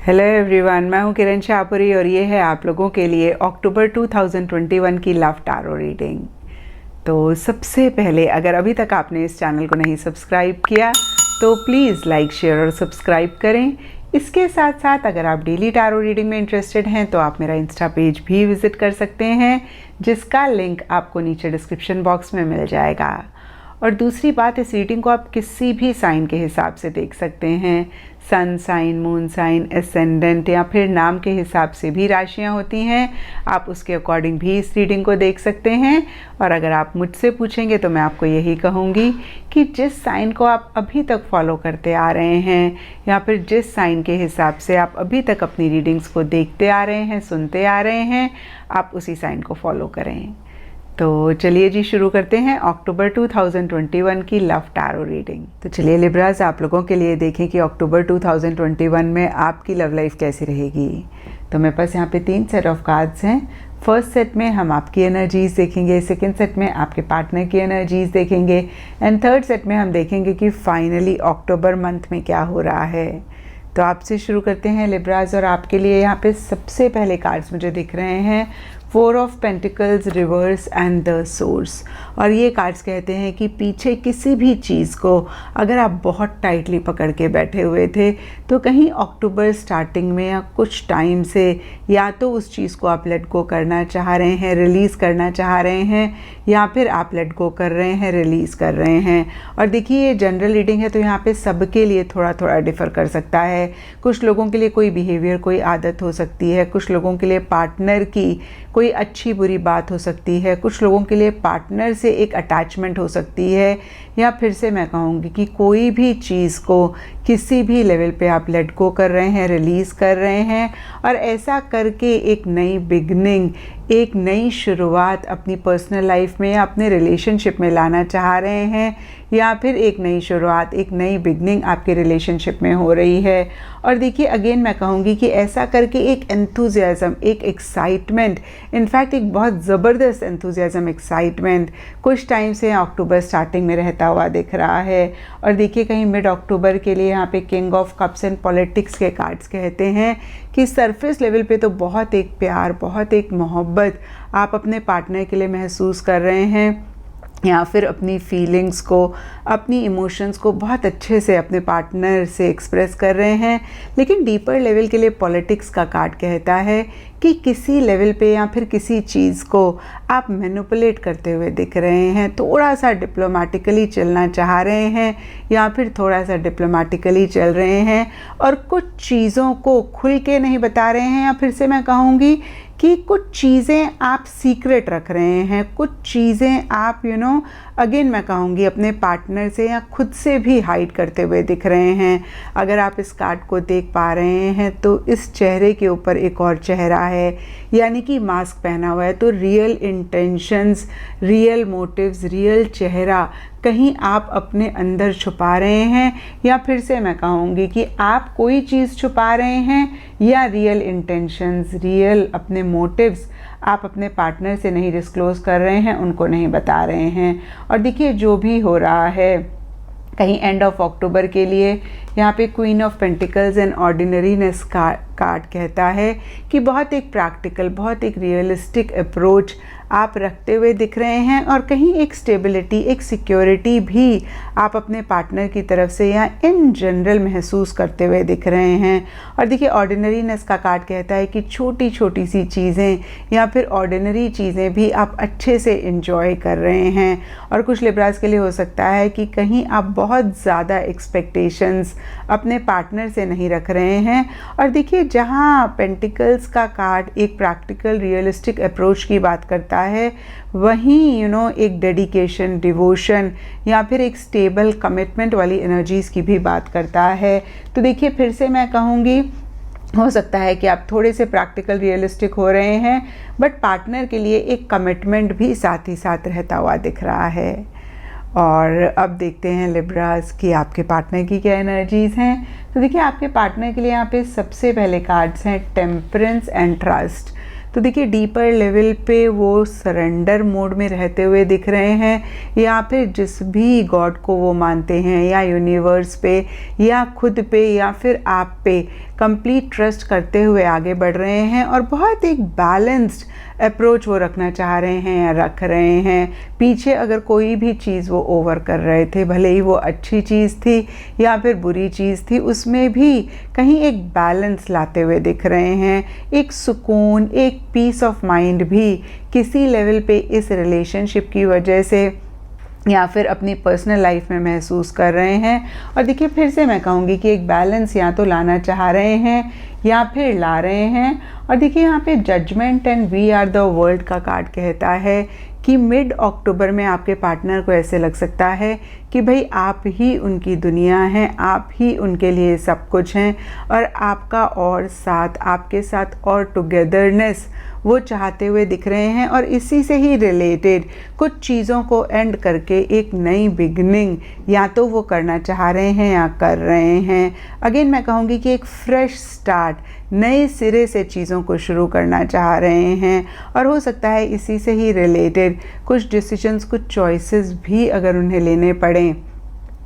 Hello everyone, मैं हूं किरण शाहपुरी और ये है आप लोगों के लिए अक्टूबर 2021 की लव टैरो रीडिंग। तो सबसे पहले अगर अभी तक आपने इस चैनल को नहीं सब्सक्राइब किया तो प्लीज़ लाइक, शेयर और सब्सक्राइब करें। इसके साथ साथ अगर आप डेली टैरो रीडिंग में इंटरेस्टेड हैं तो आप मेरा इंस्टा पेज भी विज़िट कर सकते हैं, जिसका लिंक आपको नीचे डिस्क्रिप्शन बॉक्स में मिल जाएगा। और दूसरी बात, इस रीडिंग को आप किसी भी साइन के हिसाब से देख सकते हैं। Sun sign, moon sign, ascendant या फिर नाम के हिसाब से भी राशियां होती हैं। आप उसके अकॉर्डिंग भी इस रीडिंग को देख सकते हैं। और अगर आप मुझसे पूछेंगे तो मैं आपको यही कहूँगी कि जिस साइन को आप अभी तक फॉलो करते आ रहे हैं या फिर जिस साइन के हिसाब से आप अभी तक अपनी रीडिंग्स को देखते आ रहे हैं, सुनते आ रहे हैं, आप उसी साइन को फॉलो करें। तो चलिए जी, शुरू करते हैं अक्टूबर 2021 की लव टैरो रीडिंग। तो चलिए लिब्रास, आप लोगों के लिए देखें कि अक्टूबर 2021 में आपकी लव लाइफ कैसी रहेगी। तो मेरे पास यहाँ पे 3 सेट ऑफ कार्ड्स हैं। फर्स्ट सेट में हम आपकी एनर्जीज देखेंगे, सेकंड सेट में आपके पार्टनर की एनर्जीज देखेंगे एंड थर्ड सेट में हम देखेंगे कि फाइनली अक्टूबर मंथ में क्या हो रहा है। तो आपसे शुरू करते हैं लिब्रास, और आपके लिए यहाँ पे सबसे पहले कार्ड्स मुझे दिख रहे हैं 4 of pentacles, reverse and the source. और ये कार्ड्स कहते हैं कि पीछे किसी भी चीज़ को अगर आप बहुत टाइटली पकड़ के बैठे हुए थे तो कहीं अक्टूबर स्टार्टिंग में या कुछ टाइम से या तो उस चीज़ को आप लेट गो करना चाह रहे हैं, रिलीज़ करना चाह रहे हैं, या फिर आप लेट गो कर रहे हैं, रिलीज़ कर रहे हैं। और देखिए, ये जनरल रीडिंग है तो यहाँ पे सबके लिए थोड़ा थोड़ा डिफ़र कर सकता है। कुछ लोगों के लिए कोई बिहेवियर, कोई आदत हो सकती है, कुछ लोगों के लिए पार्टनर की कोई अच्छी बुरी बात हो सकती है, कुछ लोगों के लिए पार्टनर से एक अटैचमेंट हो सकती है, या फिर से मैं कहूँगी कि कोई भी चीज़ को किसी भी लेवल पे आप लेट गो कर रहे हैं, रिलीज़ कर रहे हैं, और ऐसा करके एक नई बिगनिंग, एक नई शुरुआत अपनी पर्सनल लाइफ में या अपने रिलेशनशिप में लाना चाह रहे हैं, या फिर एक नई शुरुआत, एक नई बिगनिंग आपके रिलेशनशिप में हो रही है। और देखिए, अगेन मैं कहूँगी कि ऐसा करके एक एंथुजियाज़म, एक एक्साइटमेंट, इनफैक्ट एक बहुत ज़बरदस्त एंथुजियाज़म, एक्साइटमेंट कुछ टाइम से अक्टूबर स्टार्टिंग में रहता हुआ दिख रहा है। और देखिए, कहीं मिड अक्टूबर के लिए यहाँ पे king of cups and politics के कार्ड्स कहते हैं कि सरफेस लेवल पे तो बहुत एक प्यार, बहुत एक मोहब्बत आप अपने पार्टनर के लिए महसूस कर रहे हैं, या फिर अपनी फीलिंग्स को, अपनी इमोशंस को बहुत अच्छे से अपने पार्टनर से एक्सप्रेस कर रहे हैं। लेकिन डीपर लेवल के लिए पॉलिटिक्स का कार्ड कहता है कि किसी लेवल पे या फिर किसी चीज़ को आप मैनिपुलेट करते हुए दिख रहे हैं, थोड़ा सा डिप्लोमेटिकली चलना चाह रहे हैं, या फिर थोड़ा सा डिप्लोमेटिकली चल रहे हैं, और कुछ चीज़ों को खुल के नहीं बता रहे हैं, या फिर से मैं कहूँगी कि कुछ चीज़ें आप सीक्रेट रख रहे हैं, कुछ चीज़ें आप अगेन मैं कहूँगी अपने पार्टनर से या खुद से भी हाइड करते हुए दिख रहे हैं। अगर आप इस कार्ड को देख पा रहे हैं तो इस चेहरे के ऊपर एक और चेहरा है, यानी कि मास्क पहना हुआ है। तो real intentions, real motives, real चेहरा कहीं आप अपने अंदर छुपा रहे हैं, या फिर से मैं कहूँगी कि आप कोई चीज़ छुपा रहे हैं, या रियल इंटेंशंस, रियल अपने मोटिव्स आप अपने पार्टनर से नहीं डिस्क्लोज़ कर रहे हैं, उनको नहीं बता रहे हैं। और देखिए, जो भी हो रहा है, कहीं एंड ऑफ अक्टूबर के लिए यहाँ पे queen of pentacles and ordinariness card कहता है कि बहुत एक प्रैक्टिकल, बहुत एक रियलिस्टिक अप्रोच आप रखते हुए दिख रहे हैं, और कहीं एक स्टेबिलिटी, एक सिक्योरिटी भी आप अपने पार्टनर की तरफ से या इन जनरल महसूस करते हुए दिख रहे हैं। और देखिए, ऑर्डिनरीनेस का कार्ड कहता है कि छोटी छोटी सी चीज़ें या फिर ऑर्डिनरी चीज़ें भी आप अच्छे से इंजॉय कर रहे हैं। और कुछ लिब्रास के लिए हो सकता है कि कहीं आप बहुत ज़्यादा एक्सपेक्टेशंस अपने पार्टनर से नहीं रख रहे हैं। और देखिए, जहाँ पेंटिकल्स का कार्ड एक प्रैक्टिकल, रियलिस्टिक अप्रोच की बात करता है, वहीं एक डेडिकेशन, डिवोशन या फिर एक स्टेबल कमिटमेंट वाली एनर्जीज़ की भी बात करता है। तो देखिए, फिर से मैं कहूँगी, हो सकता है कि आप थोड़े से प्रैक्टिकल, रियलिस्टिक हो रहे हैं, बट पार्टनर के लिए एक कमिटमेंट भी साथ ही साथ रहता हुआ दिख रहा है। और अब देखते हैं लिब्रास कि आपके पार्टनर की क्या एनर्जीज़ हैं। तो देखिए, आपके पार्टनर के लिए यहाँ पे सबसे पहले कार्ड्स हैं टेम्परेंस एंड ट्रस्ट। तो देखिए डीपर लेवल पे वो सरेंडर मोड में रहते हुए दिख रहे हैं, या फिर जिस भी गॉड को वो मानते हैं, या यूनिवर्स पे या खुद पे या फिर आप पे, कंप्लीट ट्रस्ट करते हुए आगे बढ़ रहे हैं और बहुत एक बैलेंस्ड अप्रोच वो रखना चाह रहे हैं या रख रहे हैं। पीछे अगर कोई भी चीज़ वो ओवर कर रहे थे, भले ही वो अच्छी चीज़ थी या फिर बुरी चीज़ थी, उसमें भी कहीं एक बैलेंस लाते हुए दिख रहे हैं। एक सुकून, एक पीस ऑफ माइंड भी किसी लेवल पे इस रिलेशनशिप की वजह से या फिर अपनी पर्सनल लाइफ में महसूस कर रहे हैं। और देखिए, फिर से मैं कहूँगी कि एक बैलेंस या तो लाना चाह रहे हैं या फिर ला रहे हैं। और देखिए, यहाँ पे judgement and we are the world का कार्ड कहता है कि मिड अक्टूबर में आपके पार्टनर को ऐसे लग सकता है कि भाई आप ही उनकी दुनिया हैं, आप ही उनके लिए सब कुछ हैं और आपका और साथ, आपके साथ और टुगेदरनेस वो चाहते हुए दिख रहे हैं। और इसी से ही रिलेटेड कुछ चीज़ों को एंड करके एक नई बिगनिंग या तो वो करना चाह रहे हैं या कर रहे हैं। अगेन मैं कहूँगी कि एक फ्रेश स्टार्ट, नए सिरे से चीज़ों को शुरू करना चाह रहे हैं। और हो सकता है इसी से ही रिलेटेड कुछ डिसीजंस, कुछ चॉइसेस भी अगर उन्हें लेने पड़ें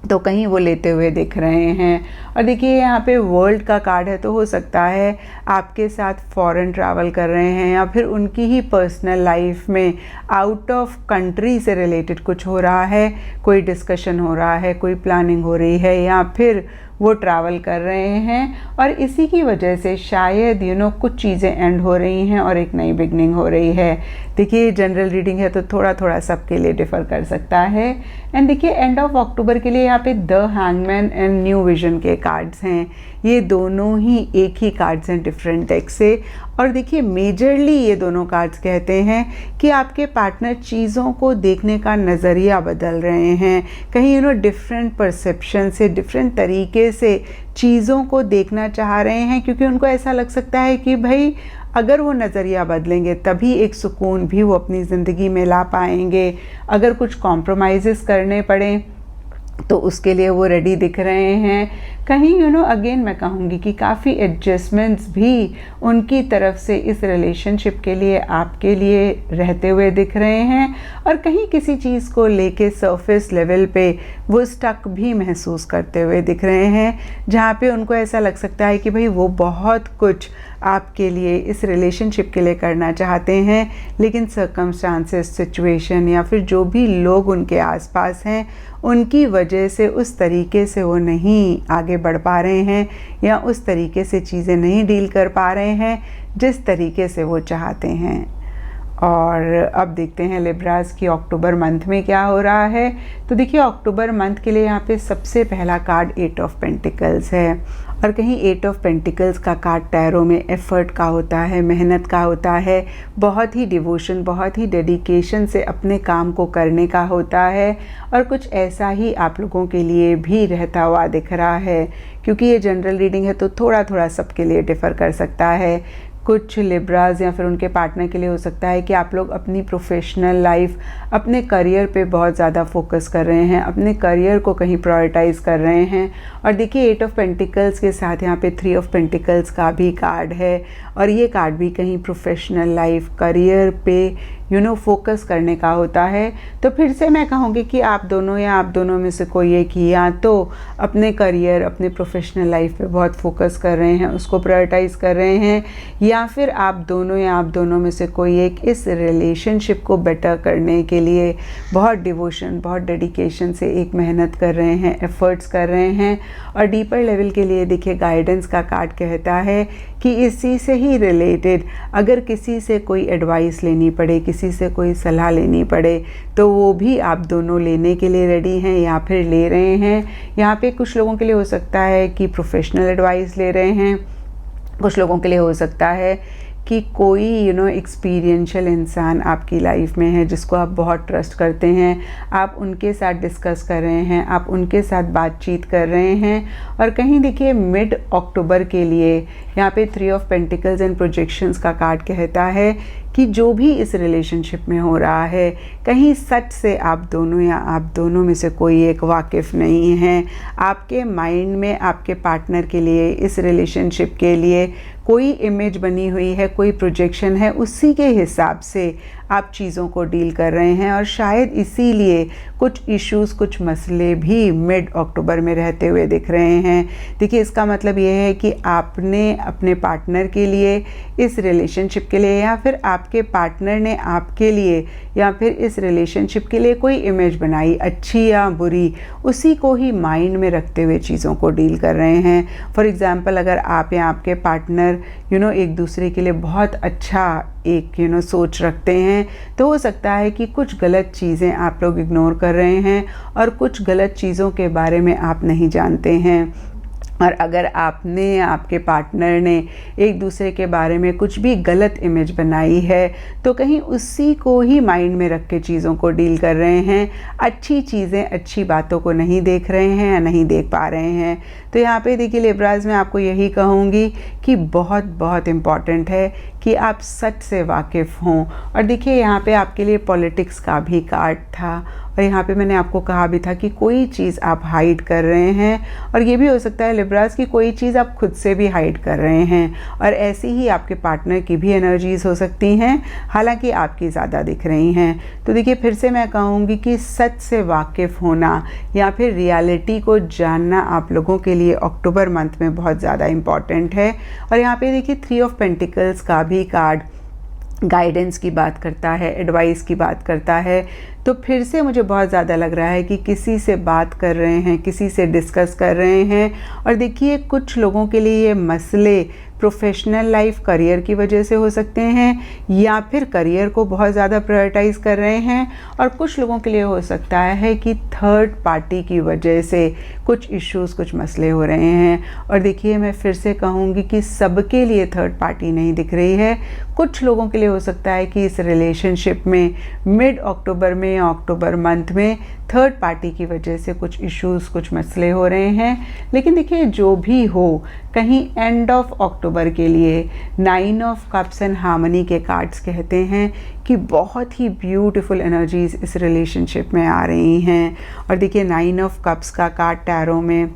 तो कहीं वो लेते हुए दिख रहे हैं। और देखिए, यहाँ पे वर्ल्ड का कार्ड है, तो हो सकता है आपके साथ फॉरेन ट्रैवल कर रहे हैं या फिर उनकी ही पर्सनल लाइफ में आउट ऑफ कंट्री से रिलेटेड कुछ हो रहा है, कोई डिस्कशन हो रहा है, कोई प्लानिंग हो रही है या फिर वो ट्रैवल कर रहे हैं। और इसी की वजह से शायद कुछ चीज़ें एंड हो रही हैं और एक नई बिगनिंग हो रही है। देखिए, जनरल रीडिंग है तो थोड़ा थोड़ा सबके लिए डिफ़र कर सकता है। एंड देखिए, एंड ऑफ अक्टूबर के लिए यहाँ पे the hangman and new vision के कार्ड्स हैं। ये दोनों ही एक ही कार्ड्स हैं डिफरेंट डेक से। और देखिए, मेजरली ये दोनों कार्ड्स कहते हैं कि आपके पार्टनर चीज़ों को देखने का नज़रिया बदल रहे हैं। कहीं डिफरेंट परसेप्शन से, डिफरेंट तरीके से चीज़ों को देखना चाह रहे हैं, क्योंकि उनको ऐसा लग सकता है कि भाई अगर वो नज़रिया बदलेंगे तभी एक सुकून भी वो अपनी ज़िंदगी में ला पाएंगे। अगर कुछ कॉम्प्रोमाइज़ करने पड़े तो उसके लिए वो रेडी दिख रहे हैं। कहीं अगेन मैं कहूँगी कि काफ़ी एडजस्टमेंट्स भी उनकी तरफ से इस रिलेशनशिप के लिए आपके लिए रहते हुए दिख रहे हैं। और कहीं किसी चीज़ को लेके सरफेस लेवल पे वो स्टक भी महसूस करते हुए दिख रहे हैं, जहाँ पे उनको ऐसा लग सकता है कि भाई वो बहुत कुछ आपके लिए, इस रिलेशनशिप के लिए करना चाहते हैं, लेकिन सर्कमस्टांसेस, सिचुएशन या फिर जो भी लोग उनके आसपास हैं उनकी वजह से उस तरीके से वो नहीं आगे बढ़ पा रहे हैं या उस तरीके से चीज़ें नहीं डील कर पा रहे हैं जिस तरीके से वो चाहते हैं। और अब देखते हैं लिब्रास की अक्टूबर मंथ में क्या हो रहा है। तो देखिए, अक्टूबर मंथ के लिए यहाँ पे सबसे पहला कार्ड 8 ऑफ पेंटिकल्स है। और कहीं 8 ऑफ पेंटिकल्स का कार्ड टैरो में एफर्ट का होता है, मेहनत का होता है, बहुत ही डिवोशन, बहुत ही डेडिकेशन से अपने काम को करने का होता है। और कुछ ऐसा ही आप लोगों के लिए भी रहता हुआ दिख रहा है, क्योंकि ये जनरल रीडिंग है तो थोड़ा थोड़ा सबके लिए डिफ़र कर सकता है। कुछ लिब्रास या फिर उनके पार्टनर के लिए हो सकता है कि आप लोग अपनी प्रोफेशनल लाइफ, अपने करियर पे बहुत ज़्यादा फोकस कर रहे हैं, अपने करियर को कहीं प्रायोरिटाइज़ कर रहे हैं। और देखिए, 8 ऑफ पेंटिकल्स के साथ यहाँ पे 3 ऑफ पेंटिकल्स का भी कार्ड है और ये कार्ड भी कहीं प्रोफेशनल लाइफ, करियर पे फोकस करने का होता है। तो फिर से मैं कहूँगी कि आप दोनों या आप दोनों में से कोई एक ही या तो अपने करियर, अपने प्रोफेशनल लाइफ पे बहुत फोकस कर रहे हैं, उसको प्रायोरिटाइज़ कर रहे हैं, या फिर आप दोनों या आप दोनों में से कोई एक इस रिलेशनशिप को बेटर करने के लिए बहुत डिवोशन, बहुत डेडिकेशन से एक मेहनत कर रहे हैं, एफर्ट्स कर रहे हैं। और डीपर लेवल के लिए देखिए, गाइडेंस का कार्ड कहता है कि इसी से ही रिलेटेड अगर किसी से कोई एडवाइस लेनी पड़े, किसी से कोई सलाह लेनी पड़े, तो वो भी आप दोनों लेने के लिए रेडी हैं या फिर ले रहे हैं। यहाँ पे कुछ लोगों के लिए हो सकता है कि प्रोफेशनल एडवाइस ले रहे हैं, कुछ लोगों के लिए हो सकता है कि कोई एक्सपीरियंशियल इंसान आपकी लाइफ में है जिसको आप बहुत ट्रस्ट करते हैं, आप उनके साथ डिस्कस कर रहे हैं, आप उनके साथ बातचीत कर रहे हैं। और कहीं देखिए, मिड अक्टूबर के लिए यहाँ पे 3 ऑफ पेंटिकल्स एंड प्रोजेक्शंस का कार्ड कहता है कि जो भी इस रिलेशनशिप में हो रहा है, कहीं सच से आप दोनों या आप दोनों में से कोई एक वाकिफ़ नहीं है। आपके माइंड में आपके पार्टनर के लिए, इस रिलेशनशिप के लिए कोई इमेज बनी हुई है, कोई प्रोजेक्शन है, उसी के हिसाब से आप चीज़ों को डील कर रहे हैं। और शायद इसीलिए कुछ इश्यूज़, कुछ मसले भी मिड अक्टूबर में रहते हुए दिख रहे हैं। देखिए, इसका मतलब ये है कि आपने अपने पार्टनर के लिए, इस रिलेशनशिप के लिए, या फिर आपके पार्टनर ने आपके लिए या फिर इस रिलेशनशिप के लिए कोई इमेज बनाई, अच्छी या बुरी, उसी को ही माइंड में रखते हुए चीज़ों को डील कर रहे हैं। फॉर एग्ज़ाम्पल, अगर आप या आपके पार्टनर एक दूसरे के लिए बहुत अच्छा एक सोच रखते हैं, तो हो सकता है कि कुछ गलत चीज़ें आप लोग इग्नोर कर रहे हैं और कुछ गलत चीज़ों के बारे में आप नहीं जानते हैं। और अगर आपने, आपके पार्टनर ने एक दूसरे के बारे में कुछ भी गलत इमेज बनाई है, तो कहीं उसी को ही माइंड में रख के चीज़ों को डील कर रहे हैं। अच्छी चीज़ें, अच्छी बातों को नहीं देख रहे हैं या नहीं देख पा रहे हैं। तो यहाँ पे देखिए लिब्राज, मैं आपको यही कहूँगी कि बहुत बहुत इम्पॉर्टेंट है कि आप सच से वाकिफ़ हों। और देखिए, यहाँ पे आपके लिए पॉलिटिक्स का भी कार्ड था, और यहाँ पे मैंने आपको कहा भी था कि कोई चीज़ आप हाइड कर रहे हैं, और ये भी हो सकता है लिब्राज कि कोई चीज़ आप खुद से भी हाइड कर रहे हैं, और ऐसी ही आपके पार्टनर की भी एनर्जीज़ हो सकती हैं, हालांकि आपकी ज़्यादा दिख रही हैं। तो देखिए, फिर से मैं कहूँगी कि सच से वाकिफ़ होना या फिर रियलिटी को जानना आप लोगों के लिए अक्टूबर मंथ में बहुत ज़्यादा इम्पॉर्टेंट है। और यहाँ पे देखिए 3 ऑफ पेंटिकल्स का भी कार्ड गाइडेंस की बात करता है, एडवाइस की बात करता है। तो फिर से मुझे बहुत ज़्यादा लग रहा है कि किसी से बात कर रहे हैं, किसी से डिस्कस कर रहे हैं। और देखिए, कुछ लोगों के लिए ये मसले प्रोफेशनल लाइफ, करियर की वजह से हो सकते हैं, या फिर करियर को बहुत ज़्यादा प्रायोरिटाइज़ कर रहे हैं। और कुछ लोगों के लिए हो सकता है कि थर्ड पार्टी की वजह से कुछ इश्यूज़, कुछ मसले हो रहे हैं। और देखिए, मैं फिर से कहूँगी कि सबके लिए थर्ड पार्टी नहीं दिख रही है। कुछ लोगों के लिए हो सकता है कि इस रिलेशनशिप में मिड अक्टूबर में या अक्टूबर मंथ में थर्ड पार्टी की वजह से कुछ इश्यूज़, कुछ मसले हो रहे हैं। लेकिन देखिए, जो भी हो, कहीं एंड ऑफ अक्टूबर के लिए 9 ऑफ कप्स एंड हार्मनी के कार्ड्स कहते हैं कि बहुत ही ब्यूटीफुल एनर्जीज इस रिलेशनशिप में आ रही हैं। और देखिए, 9 ऑफ कप्स का कार्ड टैरो में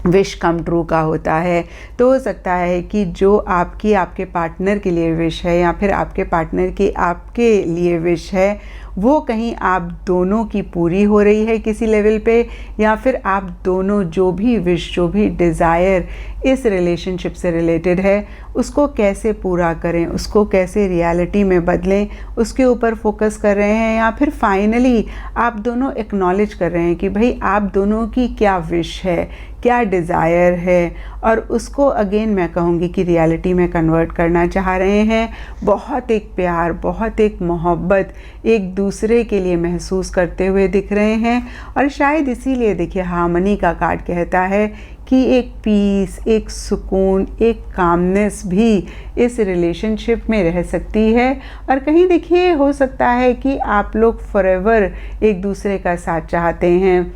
विश कम ट्रू का होता है। तो हो सकता है कि जो आपकी, आपके पार्टनर के लिए विश है, या फिर आपके पार्टनर की आपके लिए विश है, वो कहीं आप दोनों की पूरी हो रही है किसी लेवल पे, या फिर आप दोनों जो भी विश, जो भी डिज़ायर इस रिलेशनशिप से रिलेटेड है, उसको कैसे पूरा करें, उसको कैसे रियलिटी में बदलें, उसके ऊपर फोकस कर रहे हैं। या फिर फाइनली आप दोनों एक्नॉलेज कर रहे हैं कि भाई आप दोनों की क्या विश है, क्या डिज़ायर है, और उसको अगेन मैं कहूँगी कि रियलिटी में कन्वर्ट करना चाह रहे हैं। बहुत एक प्यार, बहुत एक मोहब्बत एक दूसरे के लिए महसूस करते हुए दिख रहे हैं। और शायद इसीलिए देखिए, हार्मनी का कार्ड कहता है कि एक पीस, एक सुकून, एक कामनेस भी इस रिलेशनशिप में रह सकती है। और कहीं देखिए, हो सकता है कि आप लोग फॉरएवर एक दूसरे का साथ चाहते हैं,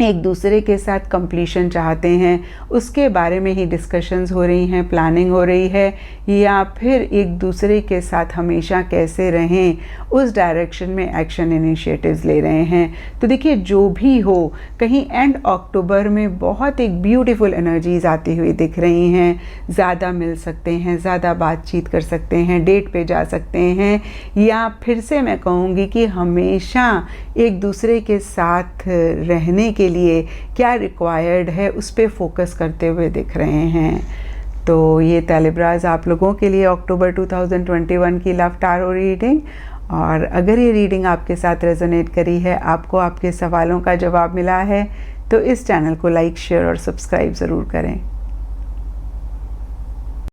एक दूसरे के साथ कंप्लीशन चाहते हैं, उसके बारे में ही डिस्कशंस हो रही हैं, प्लानिंग हो रही है, या फिर एक दूसरे के साथ हमेशा कैसे रहें, उस डायरेक्शन में एक्शन इनिशिएटिव्स ले रहे हैं। तो देखिए, जो भी हो, कहीं एंड अक्टूबर में बहुत एक ब्यूटीफुल एनर्जीज आती हुई दिख रही हैं। ज़्यादा मिल सकते हैं, ज़्यादा बातचीत कर सकते हैं, डेट पे जा सकते हैं, या फिर से मैं कहूँगी कि हमेशा एक दूसरे के साथ रहने के लिए क्या रिक्वायर्ड है, उस पर फोकस करते हुए दिख रहे हैं। तो ये था लिब्राज आप लोगों के लिए अक्टूबर 2021 की लव टैरो रीडिंग। और अगर ये रीडिंग आपके साथ रेजोनेट करी है, आपको आपके सवालों का जवाब मिला है, तो इस चैनल को लाइक, शेयर और सब्सक्राइब ज़रूर करें।